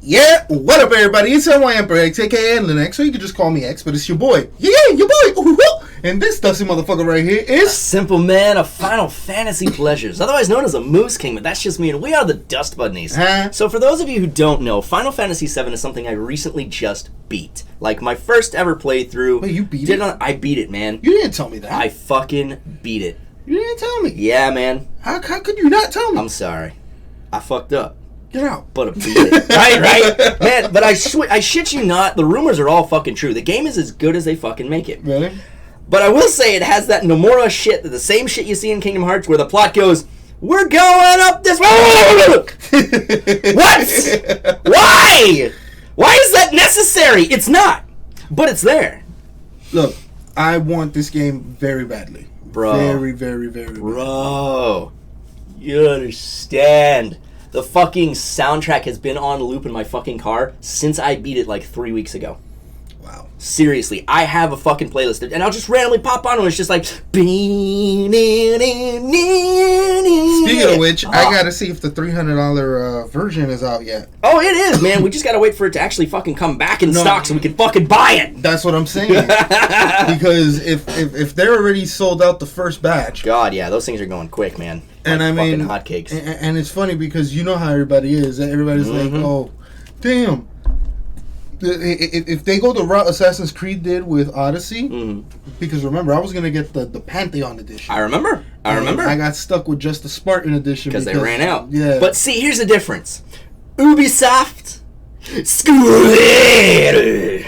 Yeah, what up, everybody? It's NY Emperor X, aka Linux, or you can just call me X, but it's your boy. Yeah, your boy. Ooh, ooh. And this dusty motherfucker right here is... A simple man of Final Fantasy pleasures, otherwise known as a Moose King, but that's just me, and we are the Dust Budnies. So for those of you who don't know, Final Fantasy VII is something I recently just beat. Like, my first ever playthrough. Wait, you beat it? I beat it, man. You didn't tell me that. I fucking beat it. You didn't tell me. Yeah, man. How could you not tell me? I'm sorry. I fucked up. Get out. But I beat it. right? Man, but I shit you not, the rumors are all fucking true. The game is as good as they fucking make it. Really? But I will say it has that Nomura shit, the same shit you see in Kingdom Hearts, where the plot goes, we're going up this way. What? Why? Why is that necessary? It's not. But it's there. Look, I want this game very badly. Bro. Very, very, very badly. Bro. You understand. The fucking soundtrack has been on loop in my fucking car since I beat it like 3 weeks ago. Wow. Seriously, I have a fucking playlist, and I'll just randomly pop on and it's just like... Speaking of which, I gotta see if the $300 version is out yet. Oh, it is, man. We just gotta wait for it to actually fucking come back in stock so we can fucking buy it. That's what I'm saying. Because if they're already sold out the first batch... God, yeah, those things are going quick, man. And like I mean... fucking hotcakes. And it's funny because you know how everybody is. Everybody's like, oh, damn. If they go the route Assassin's Creed did with Odyssey, because remember, I was going to get the Pantheon edition. I remember. I got stuck with just the Spartan edition. Because they ran out. Yeah. But see, here's the difference. Ubisoft, Square,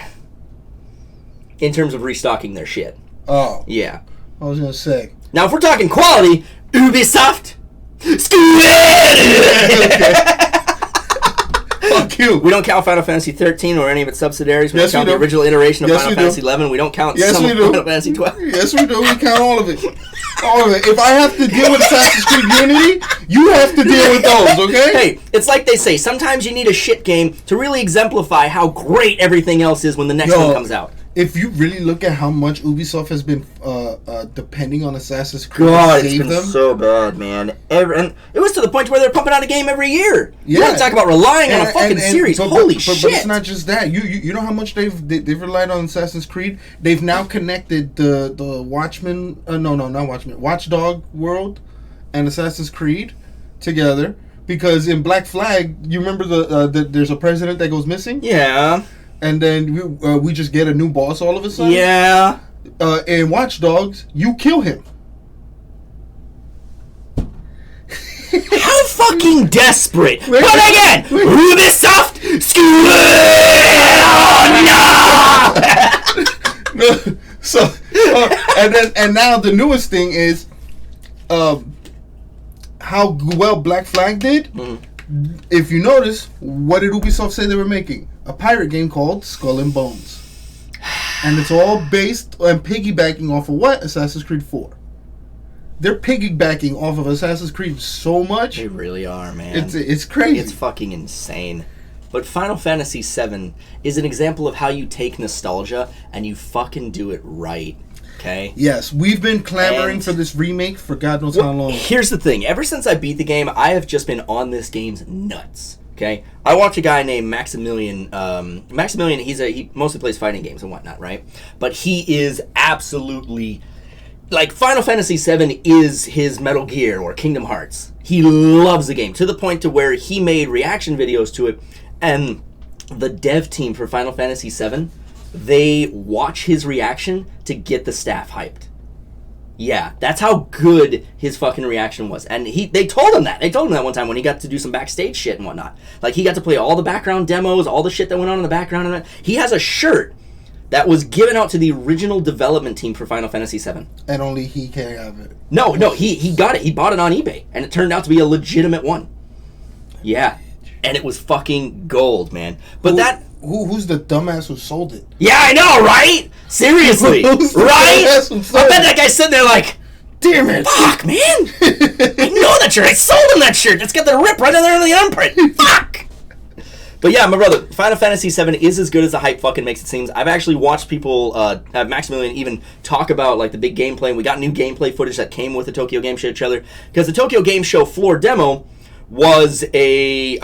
in terms of restocking their shit. Oh. Yeah. I was going to say. Now, if we're talking quality, Ubisoft, Square. Fuck you. We don't count Final Fantasy 13 or any of its subsidiaries. We Yes, don't count we the do. original iteration of Yes, Final we Fantasy do. 11. We don't count Yes, some we of do. Final Fantasy 12. Yes, we do. We count all of it. All of it. If I have to deal with Assassin's Creed Unity, you have to deal with those, okay? Hey, it's like they say, sometimes you need a shit game to really exemplify how great everything else is when the next one comes out. If you really look at how much Ubisoft has been depending on Assassin's Creed God, to it's save been them. so bad, man. And it was to the point where they're pumping out a game every year. Yeah. You want to talk about relying on a fucking series. Holy shit. But it's not just that. You know how much they've relied on Assassin's Creed? They've now connected the Watchmen, not Watchmen, Watchdog world and Assassin's Creed together. Because in Black Flag, you remember there's a president that goes missing? Yeah. And then we just get a new boss all of a sudden? Yeah. In Watch Dogs, you kill him. How fucking desperate! Wait, but again, Ubisoft, No, so and now the newest thing is how well Black Flag did. If you notice, what did Ubisoft say they were making? A pirate game called Skull and Bones, and it's all based and piggybacking off of what? Assassin's Creed 4. They're piggybacking off of Assassin's Creed so much. They really are, man. It's crazy. It's fucking insane. But Final Fantasy VII is an example of how you take nostalgia and you fucking do it right. Okay? Yes, we've been clamoring for this remake for God knows how long. Here's the thing. Ever since I beat the game, I have just been on this game's nuts. Okay? I watch a guy named Maximilian. Maximilian, he mostly plays fighting games and whatnot, right? But he is absolutely... Like, Final Fantasy VII is his Metal Gear or Kingdom Hearts. He loves the game to the point to where he made reaction videos to it. And the dev team for Final Fantasy VII, they watch his reaction to get the staff hyped. Yeah, that's how good his fucking reaction was. And they told him that. They told him that one time when he got to do some backstage shit and whatnot. Like, he got to play all the background demos, all the shit that went on in the background. And he has a shirt that was given out to the original development team for Final Fantasy VII. And only he can have it. No, he got it. He bought it on eBay. And it turned out to be a legitimate one. Yeah. And it was fucking gold, man. But who's the dumbass who sold it? Yeah, I know, right? Seriously. Right? I bet that guy's sitting there like, damn it. Fuck, man. I know that shirt. I sold him that shirt. It's got the rip right in there in the imprint. Fuck. But yeah, my brother, Final Fantasy VII is as good as the hype fucking makes it seem. I've actually watched people, have Maximilian even talk about like the big gameplay. And we got new gameplay footage that came with the Tokyo Game Show trailer. Because the Tokyo Game Show floor demo was a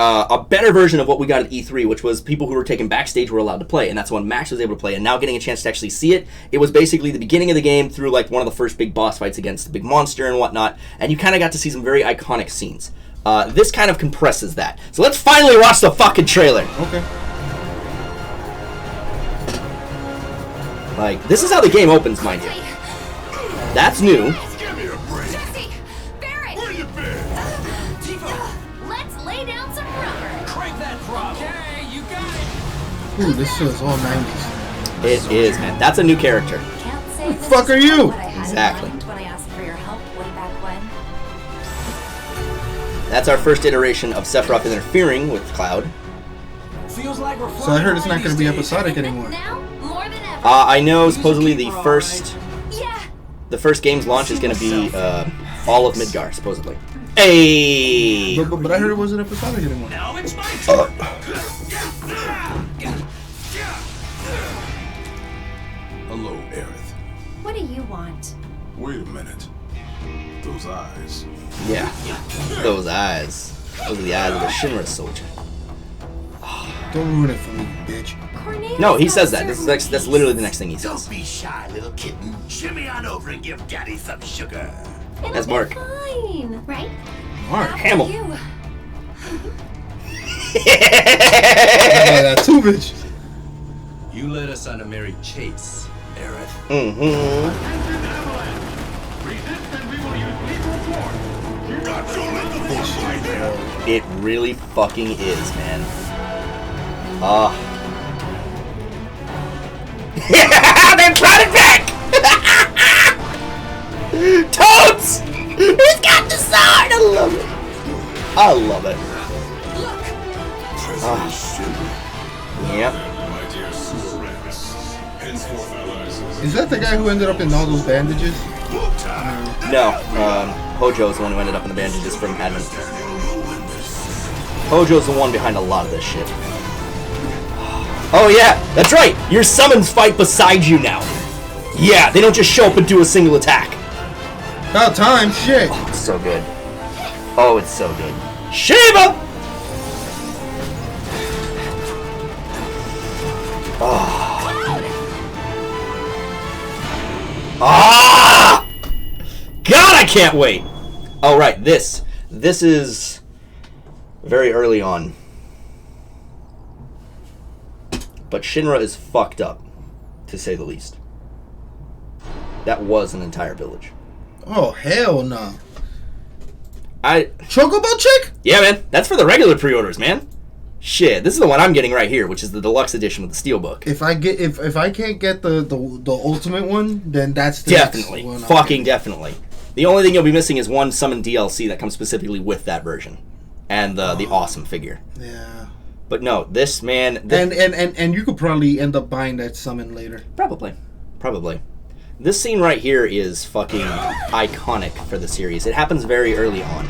better version of what we got at E3, which was people who were taken backstage were allowed to play, and that's when Max was able to play. And now getting a chance to actually see it, it was basically the beginning of the game through like one of the first big boss fights against the big monster and whatnot, and you kind of got to see some very iconic scenes. This kind of compresses that. So let's finally watch the fucking trailer. Okay. Like, this is how the game opens, mind you. That's new. Ooh, this shit is all 90s. It is, man. That's a new character. Who the fuck are you? Exactly. That's our first iteration of Sephiroth interfering with Cloud. So I heard it's not going to be episodic anymore. I know supposedly the first game's launch is going to be all of Midgar, supposedly. Hey! But I heard it wasn't episodic anymore. Now it's my turn. Hello, Aerith. What do you want? Wait a minute. Those eyes. Yeah. Those eyes. Those are the eyes of a Shinra soldier. Don't ruin it for me, bitch. Cornelius No, he got says that. certain That's literally the next thing he Don't says. be shy, little kitten. Shimmy on over and give Daddy some sugar. It'll That's be Mark. Fine, right? Mark. Hamill. You. Yeah, that too, bitch. You led us on a merry chase, Aerith. Mm-hmm. It really fucking is, man. They brought it back! Toads! He's got the sword! I love it. I love it. Yep. Is that the guy who ended up in all those bandages? No, Hojo's the one who ended up in the bandages from Advent. Hojo's the one behind a lot of this shit. Oh yeah, that's right! Your summons fight beside you now. Yeah, they don't just show up and do a single attack. About time, shit. Oh, it's so good. Oh, it's so good. Shiva! Ah! God, I can't wait! Oh, right, this is very early on. But Shinra is fucked up, to say the least. That was an entire village. Oh, hell no. I Chocobo chick? Yeah, man. That's for the regular pre-orders, man. Shit, this is the one I'm getting right here, which is the deluxe edition with the steelbook. If I can't get the ultimate one, then that's the Definitely. next one Fucking definitely. The only thing you'll be missing is one summon DLC that comes specifically with that version. And the awesome figure. Yeah. But no, this man... And you could probably end up buying that summon later. Probably. This scene right here is fucking iconic for the series. It happens very early on.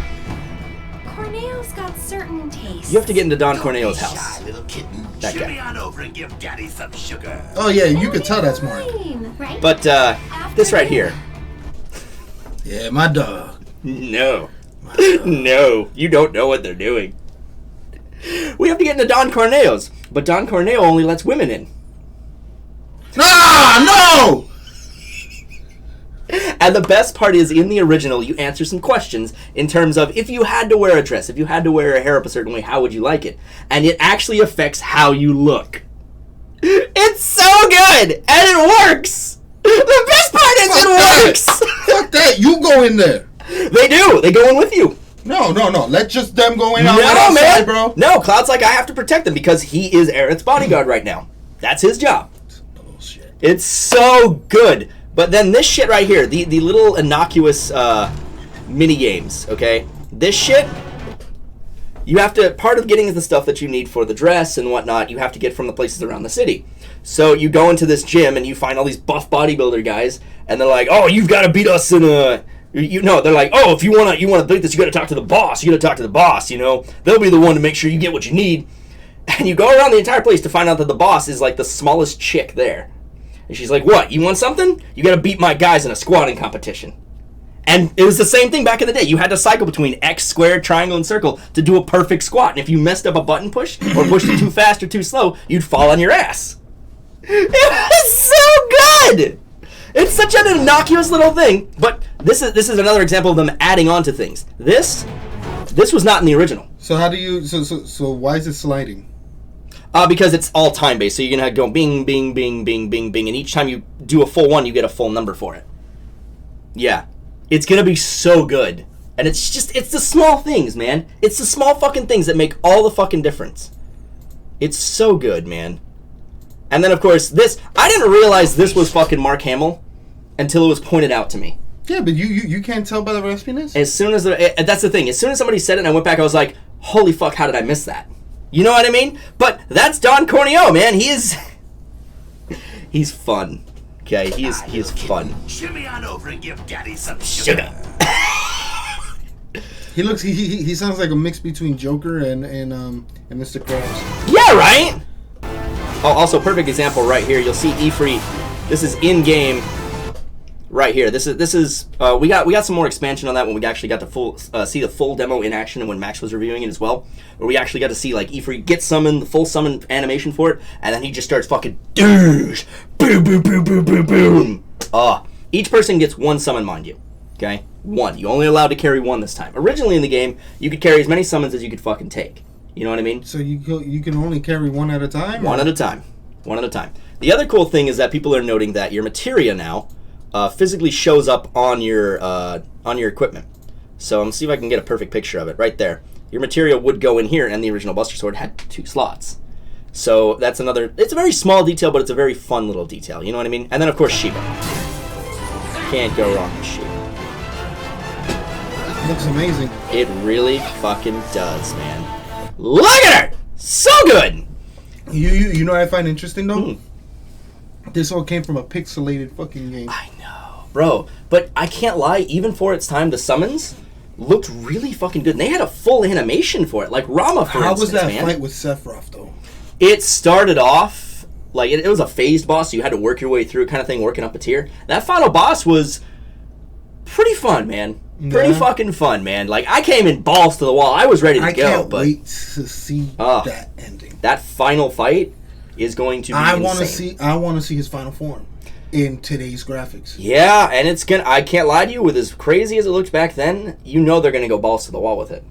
Corneo's got certain tastes. You have to get into Don Corneo's house. Shy, little kitten. That guy. Shimmy on over and give Daddy some sugar. Oh yeah, you could tell that's Mark. Fine, right? But this right here. Yeah, my dog. No. No. You don't know what they're doing. We have to get into Don Corneo's. But Don Corneo only lets women in. Ah, no! And the best part is, in the original, you answer some questions in terms of if you had to wear a dress, if you had to wear a hair up a certain way, how would you like it? And it actually affects how you look. It's so good! And it works! The best part is it works! Fuck that! You go in there. They do! They go in with you. No. Let just them go in. No, outside, man! bro. No, Cloud's like, I have to protect them because he is Aerith's bodyguard right now. That's his job. Bullshit. It's so good. But then this shit right here, the little innocuous mini games, okay? This shit, you have to, part of getting is the stuff that you need for the dress and whatnot, you have to get from the places around the city. So you go into this gym and you find all these buff bodybuilder guys, and they're like, oh, you've got to beat us in a, they're like, oh, if you want to beat this, you got to talk to the boss. You got to talk to the boss, They'll be the one to make sure you get what you need. And you go around the entire place to find out that the boss is like the smallest chick there. And she's like, what, you want something? You gotta beat my guys in a squatting competition. And it was the same thing back in the day. You had to cycle between X, square, triangle, and circle to do a perfect squat. And if you messed up a button push or pushed it too fast or too slow, you'd fall on your ass. It was so good! It's such an innocuous little thing, but this is another example of them adding on to things. This was not in the original. So how do you... So why is it sliding? Because it's all time-based, so you're going to go bing, bing, bing, bing, bing, bing, and each time you do a full one, you get a full number for it. Yeah. It's going to be so good. And it's the small things, man. It's the small fucking things that make all the fucking difference. It's so good, man. And then, of course, I didn't realize this was fucking Mark Hamill until it was pointed out to me. Yeah, but you can't tell by the raspiness? As soon as... that's the thing. As soon as somebody said it and I went back, I was like, holy fuck, how did I miss that? You know what I mean? But that's Don Corneo, man. He's fun. Okay, he is fun. Shimmy on over and give Daddy some sugar. He looks. He sounds like a mix between Joker and Mr. Krabs. Yeah, right. Oh, also perfect example right here. You'll see Ifrit. This is in game. Right here. This is. We got some more expansion on that when we actually got to see the full demo in action, and when Max was reviewing it as well, where we actually got to see like Ifrit get summoned, the full summon animation for it, and then he just starts fucking douche, boom, boom, boom, boom, boom, boom. Each person gets one summon, mind you. Okay, one. You're only allowed to carry one this time. Originally in the game, you could carry as many summons as you could fucking take. You know what I mean? So you can only carry one at a time. One at a time. One at a time. The other cool thing is that people are noting that your materia now physically shows up on your equipment. So I'm gonna see if I can get a perfect picture of it right there. Your materia would go in here, and the original Buster Sword had 2 slots. So that's another. It's a very small detail, but it's a very fun little detail. You know what I mean? And then of course Shiva. Can't go wrong with Shiva. Looks amazing. It really fucking does, man. Look at her! So good! You know what I find interesting though? This all came from a pixelated fucking game. I know, bro. But I can't lie, even for its time, the summons looked really fucking good. And they had a full animation for it, like Rama, for instance, How was that man. fight with Sephiroth though? It started off like it was a phased boss, so you had to work your way through, kind of thing, working up a tier. That final boss was pretty fun, man. Pretty fucking fun, man. Like, I came in balls to the wall. I was ready to go. I can't but wait to see that ending. That final fight is going to be insane. I want to see his final form in today's graphics. Yeah, and it's gonna. I can't lie to you. With as crazy as it looked back then, you know they're gonna go balls to the wall with it.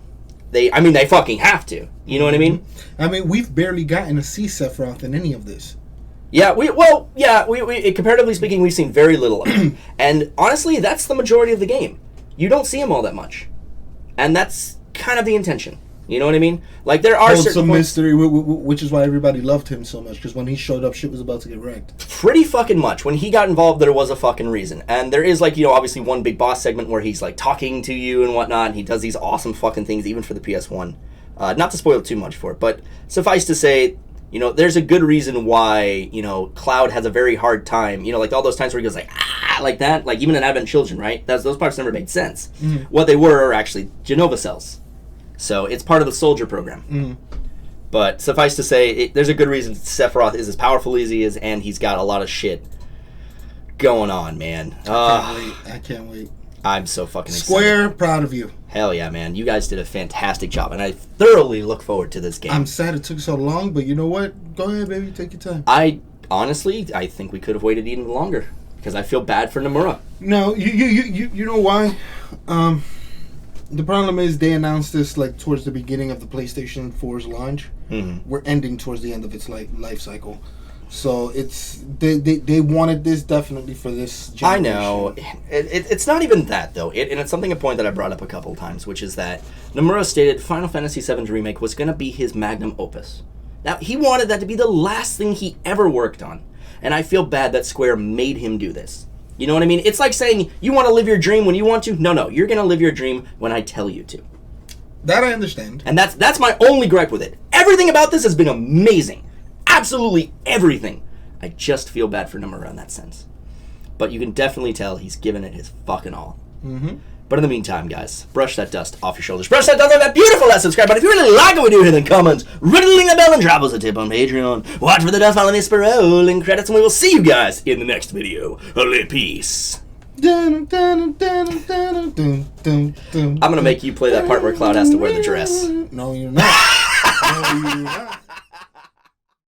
They fucking have to. You know what I mean? I mean, we've barely gotten to see Sephiroth in any of this. Yeah, we comparatively speaking, we've seen very little of him. And honestly, that's the majority of the game. You don't see him all that much. And that's kind of the intention. You know what I mean? Like, there are certain some points, mystery, which is why everybody loved him so much, because when he showed up, shit was about to get wrecked. Pretty fucking much. When he got involved, there was a fucking reason. And there is, like, you know, obviously one big boss segment where he's, like, talking to you and whatnot, and he does these awesome fucking things, even for the PS1. Not to spoil too much for it, but suffice to say, you know, there's a good reason why, you know, Cloud has a very hard time, you know, like all those times where he goes like, like that, like even in Advent Children, right? Those parts never made sense. What they were are actually Genova cells. So it's part of the soldier program. But suffice to say, there's a good reason Sephiroth is as powerful as he is, and he's got a lot of shit going on, man. I can't wait. I'm so fucking excited. Square, proud of you. Hell yeah, man. You guys did a fantastic job, and I thoroughly look forward to this game. I'm sad it took so long, but you know what? Go ahead, baby. Take your time. I think we could have waited even longer, because I feel bad for Nomura. No, you know why? The problem is they announced this like towards the beginning of the PlayStation 4's launch. We're ending towards the end of its life cycle. So it's they wanted this definitely for this generation. I know. It's not even that, though. And it's a point that I brought up a couple of times, which is that Nomura stated Final Fantasy VII's remake was going to be his magnum opus. Now, he wanted that to be the last thing he ever worked on. And I feel bad that Square made him do this. You know what I mean? It's like saying, you want to live your dream when you want to? No, you're going to live your dream when I tell you to. That I understand. And that's my only gripe with it. Everything about this has been amazing. Absolutely everything. I just feel bad for Nomura in that sense. But you can definitely tell he's given it his fucking all. But in the meantime, guys, brush that dust off your shoulders. Brush that dust off that beautiful that subscribe button. If you really like what we do here, then comment, riddling the bell, and drop us a tip on Patreon. Watch for the dust following this rolling credits, and we will see you guys in the next video. Holy peace. I'm I'm gonna make you play that part where Cloud has to wear the dress. No, you're not. No, you're not.